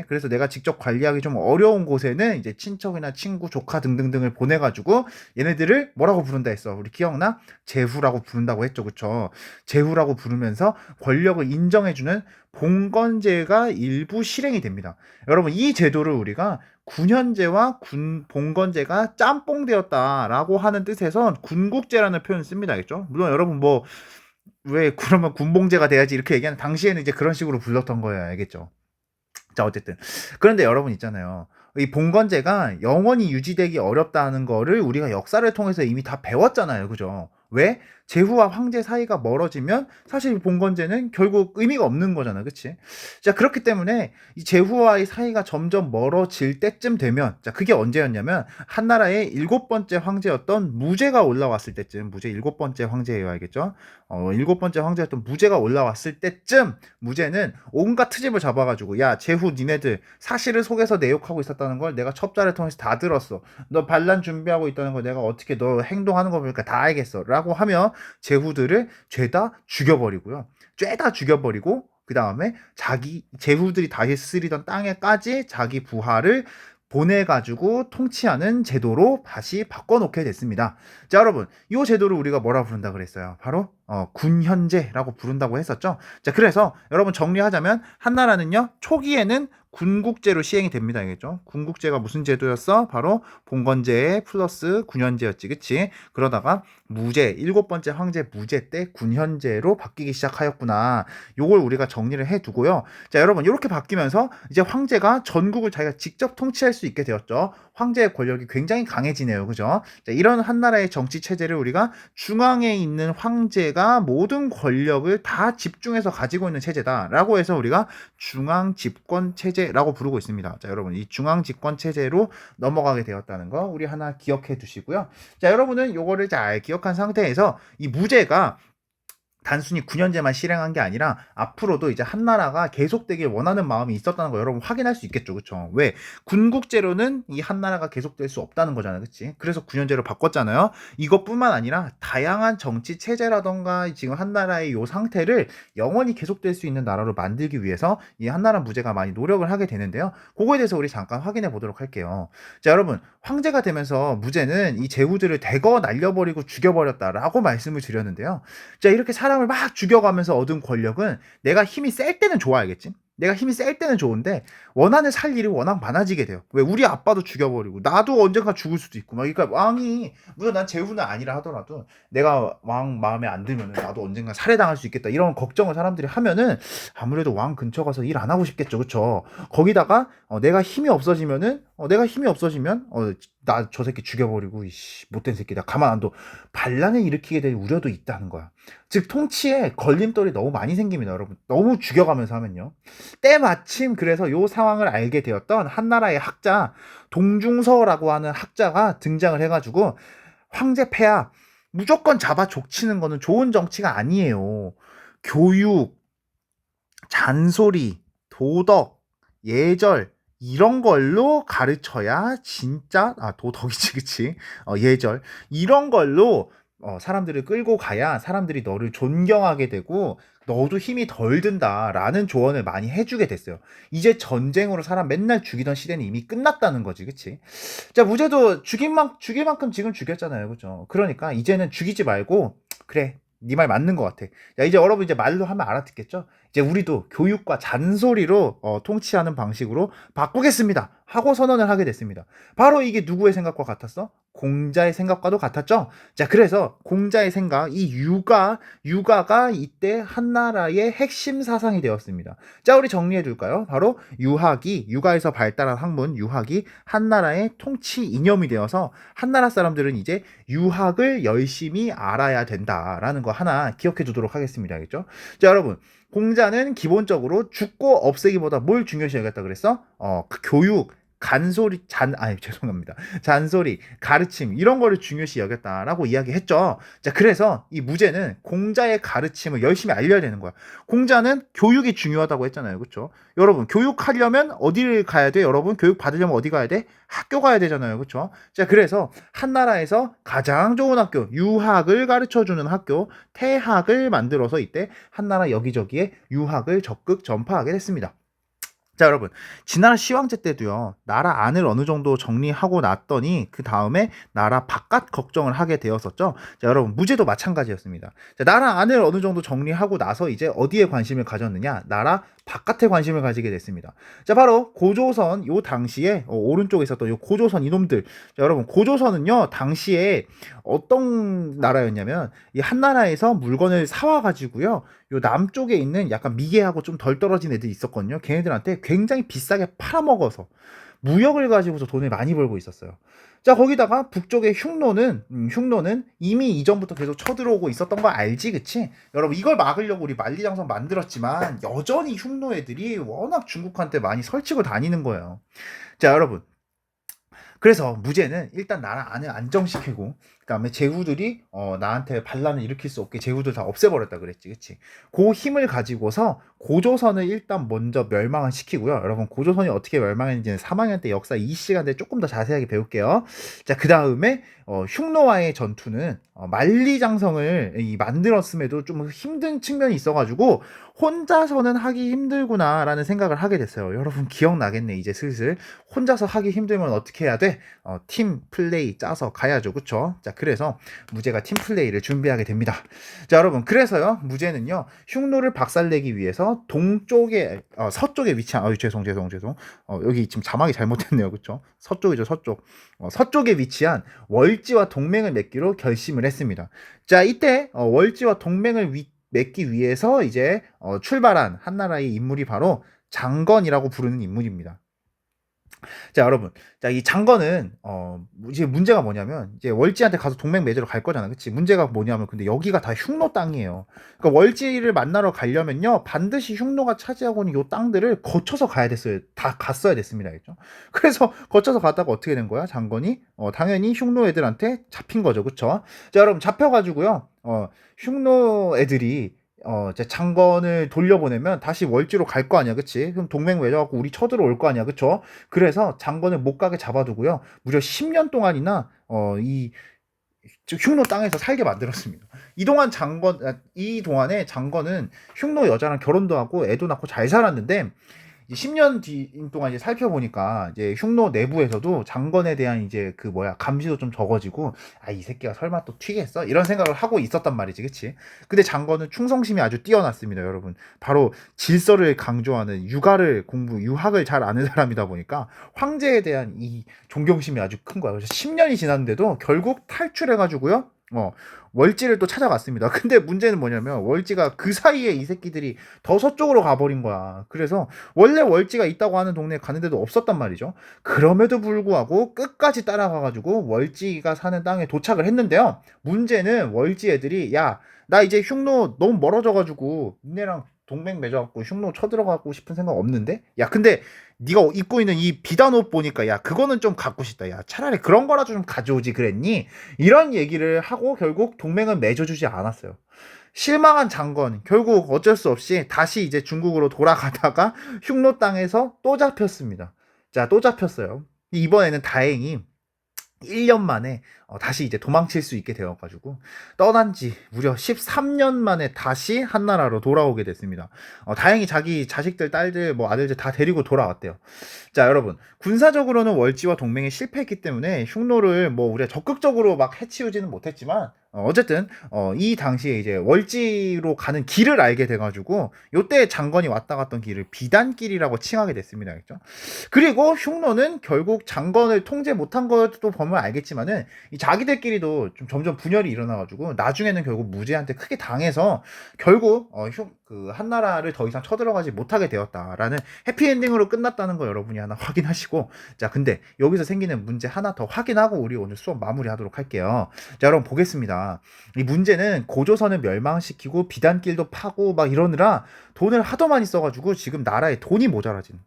Speaker 1: 그래서 내가 직접 관리하기 좀 어려운 곳에는 이제 친척이나 친구, 조카 등등등을 보내가지고 얘네들을 뭐라고 부른다 했어? 우리 기억나? 제후라고 부른다고 했죠, 그쵸? 제후라고 부르면서 권력을 인정해주는 봉건제가 일부 실행이 됩니다. 여러분, 이 제도를 우리가 군현제와 봉건제가 짬뽕되었다라고 하는 뜻에서 군국제라는 표현을 씁니다. 알겠죠? 물론 여러분 뭐 왜 그러면 군봉제가 돼야지 이렇게 얘기하는 당시에는 이제 그런 식으로 불렀던 거예요. 알겠죠? 자, 어쨌든. 그런데 여러분 있잖아요. 이 봉건제가 영원히 유지되기 어렵다는 거를 우리가 역사를 통해서 이미 다 배웠잖아요. 그죠? 왜? 제후와 황제 사이가 멀어지면 사실 봉건제는 결국 의미가 없는 거잖아. 그치? 자, 그렇기 때문에 이 제후와의 사이가 점점 멀어질 때쯤 되면, 자, 그게 언제였냐면, 한나라의 7번째 황제였던 무제가 올라왔을 때쯤, 무제 7번째 황제예요. 알겠죠? 7번째 황제였던 무제가 올라왔을 때쯤, 무제는 온갖 트집을 잡아가지고, 야, 제후 니네들 사실을 속에서 내욕하고 있었다는 걸 내가 첩자를 통해서 다 들었어. 너 반란 준비하고 있다는 걸 내가 어떻게 너 행동하는 거 보니까 다 알겠어. 라고 하며 제후들을 죄다 죽여버리고요. 죄다 죽여버리고 그 다음에 자기 제후들이 다시 쓰리던 땅에까지 자기 부하를 보내가지고 통치하는 제도로 다시 바꿔놓게 됐습니다. 자, 여러분, 이 제도를 우리가 뭐라 부른다 그랬어요? 바로 군현제라고 부른다고 했었죠. 자, 그래서 여러분 정리하자면 한나라는요 초기에는 군국제로 시행이 됩니다. 알겠죠? 군국제가 무슨 제도였어? 바로 봉건제 플러스 군현제였지, 그치? 그러다가 무제, 7번째 황제 무제 때 군현제로 바뀌기 시작하였구나. 요걸 우리가 정리를 해두고요. 자, 여러분, 이렇게 바뀌면서 이제 황제가 전국을 자기가 직접 통치할 수 있게 되었죠. 황제의 권력이 굉장히 강해지네요. 그죠? 자, 이런 한나라의 정치 체제를 우리가 중앙에 있는 황제가 모든 권력을 다 집중해서 가지고 있는 체제다라고 해서 우리가 중앙 집권 체제라고 부르고 있습니다. 자, 여러분, 이 중앙 집권 체제로 넘어가게 되었다는 거 우리 하나 기억해 두시고요. 자, 여러분은 요거를 잘 기억한 상태에서 이 무제가 단순히 9년제만 실행한 게 아니라 앞으로도 이제 한나라가 계속되길 원하는 마음이 있었다는 거 여러분 확인할 수 있겠죠. 그쵸? 왜? 군국제로는 이 한나라가 계속될 수 없다는 거잖아요. 그치? 그래서 9년제로 바꿨잖아요. 이것뿐만 아니라 다양한 정치 체제라던가 지금 한나라의 요 상태를 영원히 계속될 수 있는 나라로 만들기 위해서 이 한나라 무제가 많이 노력을 하게 되는데요. 그거에 대해서 우리 잠깐 확인해 보도록 할게요. 자, 여러분, 황제가 되면서 무제는 이 제후들을 대거 날려버리고 죽여버렸다라고 말씀을 드렸는데요. 자, 이렇게 사람을 막 죽여가면서 얻은 권력은 내가 힘이 셀 때는 좋아, 알겠지? 내가 힘이 셀 때는 좋은데 원한을 살 일이 워낙 많아지게 돼요. 왜? 우리 아빠도 죽여버리고 나도 언젠가 죽을 수도 있고 막. 그러니까 왕이 물론 난 제후는 아니라 하더라도 내가 왕 마음에 안 들면은 나도 언젠가 살해당할 수 있겠다 이런 걱정을 사람들이 하면은 아무래도 왕 근처 가서 일 안 하고 싶겠죠. 그쵸? 거기다가 내가 힘이 없어지면은 내가 힘이 없어지면 나 저 새끼 죽여버리고 이씨 못된 새끼다 가만 안 둬 반란을 일으키게 될 우려도 있다는 거야. 즉 통치에 걸림돌이 너무 많이 생깁니다. 여러분, 너무 죽여가면서 하면요. 때마침 그래서 요 상황을 알게 되었던 한나라의 학자 동중서라고 하는 학자가 등장을 해가지고 황제 폐하 무조건 잡아 족치는 거는 좋은 정치가 아니에요. 교육, 잔소리, 도덕, 예절 이런 걸로 가르쳐야 진짜 도덕이지, 그치? 예절 이런 걸로 사람들을 끌고 가야 사람들이 너를 존경하게 되고 너도 힘이 덜 든다라는 조언을 많이 해주게 됐어요. 이제 전쟁으로 사람 맨날 죽이던 시대는 이미 끝났다는 거지, 그치? 자, 무제도 죽일 만큼 지금 죽였잖아요, 그죠? 그러니까 이제는 죽이지 말고 그래, 네 말 맞는 것 같아. 야, 이제 여러분 이제 말로 하면 알아듣겠죠? 이제 우리도 교육과 잔소리로 통치하는 방식으로 바꾸겠습니다 하고 선언을 하게 됐습니다. 바로 이게 누구의 생각과 같았어? 공자의 생각과도 같았죠. 자, 그래서 공자의 생각, 이 유가가 이때 한나라의 핵심 사상이 되었습니다. 자, 우리 정리해 둘까요? 바로 유가에서 발달한 학문 유학이 한나라의 통치 이념이 되어서 한나라 사람들은 이제 유학을 열심히 알아야 된다라는 거 하나 기억해 두도록 하겠습니다. 알겠죠? 자, 여러분, 공자는 기본적으로 죽고 없애기보다 뭘 중요시 여겼다 그랬어? 그 교육, 죄송합니다. 잔소리, 가르침 이런 거를 중요시 여겼다라고 이야기했죠. 자, 그래서 이 무제는 공자의 가르침을 열심히 알려야 되는 거야. 공자는 교육이 중요하다고 했잖아요. 그렇죠? 여러분, 교육하려면 어디를 가야 돼? 여러분, 교육 받으려면 어디 가야 돼? 학교 가야 되잖아요. 그렇죠? 자, 그래서 한나라에서 가장 좋은 학교, 유학을 가르쳐 주는 학교, 태학을 만들어서 이때 한나라 여기저기에 유학을 적극 전파하게 됐습니다. 자, 여러분, 지난 시황제 때도요, 나라 안을 어느 정도 정리하고 났더니 그 다음에 나라 바깥 걱정을 하게 되었었죠. 자, 여러분, 무제도 마찬가지였습니다. 자, 나라 안을 어느 정도 정리하고 나서 이제 어디에 관심을 가졌느냐? 나라 바깥에 관심을 가지게 됐습니다. 자, 바로 고조선 요 당시에 오른쪽에 있었던 요 고조선 이놈들. 자, 여러분, 고조선은요 당시에 어떤 나라였냐면 이 한나라에서 물건을 사와 가지고요 요 남쪽에 있는 약간 미개하고 좀 덜 떨어진 애들이 있었거든요. 걔네들한테 굉장히 비싸게 팔아먹어서 무역을 가지고서 돈을 많이 벌고 있었어요. 자, 거기다가 북쪽의 흉노는 이미 이전부터 계속 쳐들어오고 있었던 거 알지, 그치? 여러분, 이걸 막으려고 우리 만리장성 만들었지만 여전히 흉노 애들이 워낙 중국한테 많이 설치고 다니는 거예요. 자, 여러분, 그래서 무제는 일단 나라 안을 안정시키고 그다음에 제후들이 나한테 반란을 일으킬 수 없게 제후들 다 없애버렸다 그랬지, 그치? 그 힘을 가지고서 고조선을 일단 먼저 멸망을 시키고요. 여러분, 고조선이 어떻게 멸망했는지는 3학년 때 역사 이 시간에 조금 더 자세하게 배울게요. 자, 그 다음에 흉노와의 전투는 만리장성을 만들었음에도 좀 힘든 측면이 있어가지고 혼자서는 하기 힘들구나라는 생각을 하게 됐어요. 여러분, 기억나겠네. 이제 슬슬 혼자서 하기 힘들면 어떻게 해야 돼? 팀 플레이 짜서 가야죠, 그쵸? 자, 그래서 무제가 팀 플레이를 준비하게 됩니다. 자, 여러분, 그래서요 무제는요 흉노를 박살내기 위해서 동쪽에 서쪽에 위치한 죄송 여기 지금 자막이 잘못됐네요, 그쵸? 서쪽이죠, 서쪽. 서쪽에 위치한 월지와 동맹을 맺기로 결심을 했습니다. 자, 이때 월지와 동맹을 맺기 위해서 이제 출발한 한나라의 인물이 바로 장건이라고 부르는 인물입니다. 자, 여러분, 자, 이 장건은 이제 문제가 뭐냐면 이제 월지한테 가서 동맹 맺으러 갈 거잖아, 그치? 문제가 뭐냐면 근데 여기가 다 흉노 땅이에요. 그러니까 월지를 만나러 가려면요 반드시 흉노가 차지하고 있는 요 땅들을 거쳐서 가야 됐어요. 다 갔어야 됐습니다, 알죠? 그래서 거쳐서 갔다가 어떻게 된 거야? 장건이 당연히 흉노 애들한테 잡힌 거죠, 그쵸? 자, 여러분, 잡혀가지고요 흉노 애들이 이제 장건을 돌려보내면 다시 월지로 갈 거 아니야, 그치? 그럼 동맹 맺어갖고 우리 쳐들어올 거 아니야, 그쵸? 그래서 장건을 못 가게 잡아두고요 무려 10년 동안이나 이 흉노 땅에서 살게 만들었습니다. 이 동안에 장건은 흉노 여자랑 결혼도 하고 애도 낳고 잘 살았는데 10년 동안 이제 살펴보니까 이제 흉노 내부에서도 장건에 대한 이제 감시도 좀 적어지고 이 새끼가 설마 또 튀겠어? 이런 생각을 하고 있었단 말이지, 그치? 근데 장건은 충성심이 아주 뛰어났습니다, 여러분. 바로 질서를 강조하는 유학을 잘 아는 사람이다 보니까 황제에 대한 이 존경심이 아주 큰 거야. 그래서 10년이 지났는데도 결국 탈출해가지고요. 월지를 또 찾아갔습니다. 근데 문제는 뭐냐면 월지가 그 사이에 이 새끼들이 더 서쪽으로 가버린 거야. 그래서 원래 월지가 있다고 하는 동네에 가는데도 없었단 말이죠. 그럼에도 불구하고 끝까지 따라가가지고 월지가 사는 땅에 도착을 했는데요. 문제는 월지 애들이 나 이제 흉노 너무 멀어져가지고 니네랑 동맹 맺어갖고 흉노 쳐들어가고 싶은 생각 없는데? 근데 네가 입고 있는 이 비단 옷 보니까 그거는 좀 갖고 싶다. 차라리 그런 거라도 좀 가져오지 그랬니? 이런 얘기를 하고 결국 동맹은 맺어주지 않았어요. 실망한 장건 결국 어쩔 수 없이 다시 이제 중국으로 돌아가다가 흉노 땅에서 또 잡혔습니다. 자, 또 잡혔어요. 이번에는 다행히 1년 만에 다시 이제 도망칠 수 있게 되어가지고 떠난 지 무려 13년 만에 다시 한나라로 돌아오게 됐습니다. 다행히 자기 자식들, 딸들, 아들들 다 데리고 돌아왔대요. 자, 여러분, 군사적으로는 월지와 동맹에 실패했기 때문에 흉노를 우리가 적극적으로 막 해치우지는 못했지만 어쨌든 이 당시에 이제 월지로 가는 길을 알게 돼가지고 요때 장건이 왔다 갔던 길을 비단길이라고 칭하게 됐습니다, 그렇죠? 그리고 흉노는 결국 장건을 통제 못한 것도 보면 알겠지만은 이 자기들끼리도 좀 점점 분열이 일어나가지고 나중에는 결국 무제한테 크게 당해서 결국 그 한나라를 더 이상 쳐들어가지 못하게 되었다라는 해피엔딩으로 끝났다는 거 여러분이 하나 확인하시고, 자 근데 여기서 생기는 문제 하나 더 확인하고 우리 오늘 수업 마무리하도록 할게요. 자 여러분 보겠습니다. 이 문제는 고조선을 멸망시키고 비단길도 파고 막 이러느라 돈을 하도 많이 써가지고 지금 나라에 돈이 모자라지는,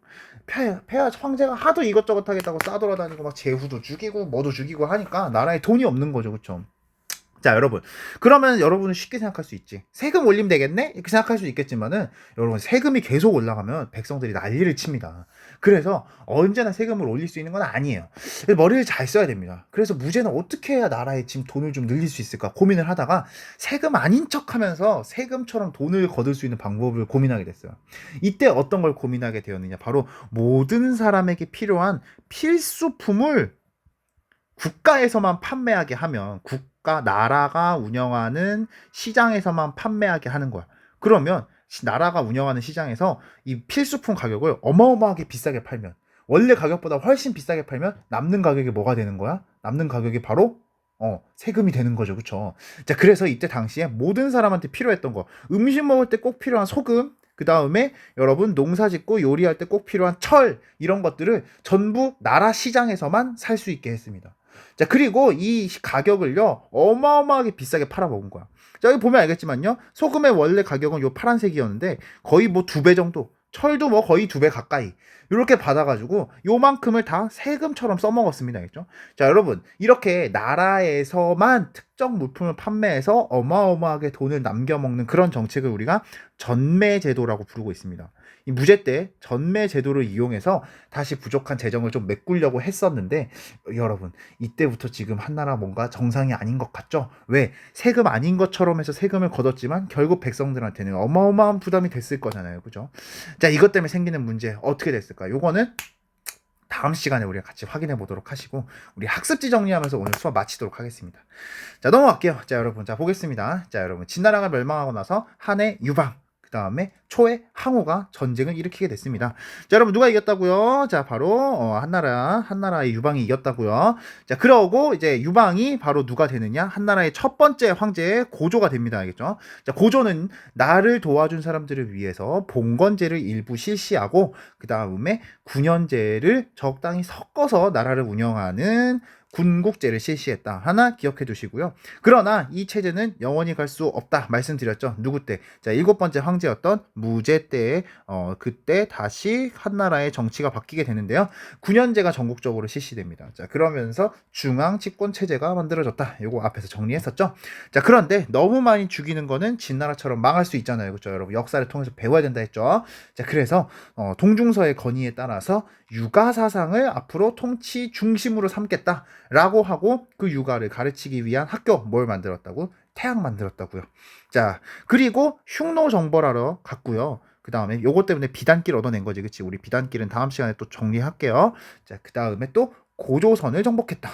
Speaker 1: 폐하 황제가 하도 이것저것 하겠다고 싸돌아다니고 막 제후도 죽이고 뭐도 죽이고 하니까 나라에 돈이 없는 거죠. 그쵸? 자 여러분, 그러면 여러분은 쉽게 생각할 수 있지, 세금 올리면 되겠네 이렇게 생각할 수 있겠지만은, 여러분 세금이 계속 올라가면 백성들이 난리를 칩니다. 그래서 언제나 세금을 올릴 수 있는 건 아니에요. 머리를 잘 써야 됩니다. 그래서 무제는 어떻게 해야 나라에 지금 돈을 좀 늘릴 수 있을까 고민을 하다가 세금 아닌 척하면서 세금처럼 돈을 거둘 수 있는 방법을 고민하게 됐어요. 이때 어떤 걸 고민하게 되었느냐, 바로 모든 사람에게 필요한 필수품을 국가에서만 판매하게 하면, 나라가 운영하는 시장에서만 판매하게 하는 거야. 그러면 나라가 운영하는 시장에서 이 필수품 가격을 어마어마하게 비싸게 팔면, 원래 가격보다 훨씬 비싸게 팔면 남는 가격이 뭐가 되는 거야? 남는 가격이 바로 세금이 되는 거죠. 그쵸? 자, 그래서 이때 당시에 모든 사람한테 필요했던 거, 음식 먹을 때 꼭 필요한 소금, 그 다음에 여러분 농사 짓고 요리할 때 꼭 필요한 철, 이런 것들을 전부 나라 시장에서만 살 수 있게 했습니다. 자, 그리고 이 가격을요 어마어마하게 비싸게 팔아먹은 거야. 자, 여기 보면 알겠지만요, 소금의 원래 가격은 요 파란색이었는데 거의 뭐 2배 정도, 철도 뭐 거의 2배 가까이 이렇게 받아가지고 요만큼을 다 세금처럼 써먹었습니다. 알겠죠? 자 여러분, 이렇게 나라에서만 특정 물품을 판매해서 어마어마하게 돈을 남겨먹는 그런 정책을 우리가 전매제도라고 부르고 있습니다. 이 무제 때 전매제도를 이용해서 다시 부족한 재정을 좀 메꾸려고 했었는데, 여러분 이때부터 지금 한나라 뭔가 정상이 아닌 것 같죠? 왜? 세금 아닌 것처럼 해서 세금을 걷었지만 결국 백성들한테는 어마어마한 부담이 됐을 거잖아요. 그죠? 자, 이것 때문에 생기는 문제 어떻게 됐을까? 요거는 다음 시간에 우리가 같이 확인해 보도록 하시고, 우리 학습지 정리하면서 오늘 수업 마치도록 하겠습니다. 자, 넘어갈게요. 자, 여러분, 자, 보겠습니다. 자, 여러분, 진나라가 멸망하고 나서 한해 유방, 그 다음에 초에 항우가 전쟁을 일으키게 됐습니다. 자, 여러분, 누가 이겼다고요? 자, 바로 한나라의 유방이 이겼다고요. 자, 그러고 이제 유방이 바로 누가 되느냐? 한나라의 첫 번째 황제의 고조가 됩니다. 알겠죠? 자, 고조는 나를 도와준 사람들을 위해서 봉건제를 일부 실시하고, 그 다음에 군연제를 적당히 섞어서 나라를 운영하는 군국제를 실시했다. 하나 기억해 두시고요. 그러나 이 체제는 영원히 갈 수 없다 말씀드렸죠. 누구 때? 자, 7번째 황제였던 무제 때에 그때 다시 한나라의 정치가 바뀌게 되는데요. 군연제가 전국적으로 실시됩니다. 자, 그러면서 중앙 집권 체제가 만들어졌다. 요거 앞에서 정리했었죠. 자, 그런데 너무 많이 죽이는 거는 진나라처럼 망할 수 있잖아요. 그렇죠? 여러분 역사를 통해서 배워야 된다 했죠. 자, 그래서 동중서의 건의에 따라서 육아 사상을 앞으로 통치 중심으로 삼겠다 라고 하고, 그 육아를 가르치기 위한 학교 뭘 만들었다고? 태학 만들었다고요. 자, 그리고 흉노 정벌하러 갔고요. 그 다음에 요것 때문에 비단길 얻어낸 거지. 그치? 우리 비단길은 다음 시간에 또 정리할게요. 자, 그 다음에 또 고조선을 정복했다.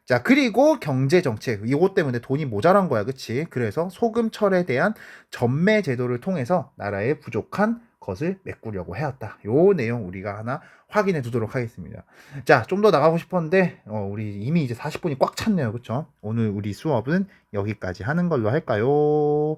Speaker 1: 자, 그리고 경제정책, 이것 때문에 돈이 모자란 거야. 그치? 그래서 소금철에 대한 전매 제도를 통해서 나라의 부족한 것을 메꾸려고 해왔다. 요 내용 우리가 하나 확인해 두도록 하겠습니다. 자, 좀 더 나가고 싶었는데 우리 이미 이제 40분이 꽉 찼네요. 그쵸? 오늘 우리 수업은 여기까지 하는 걸로 할까요?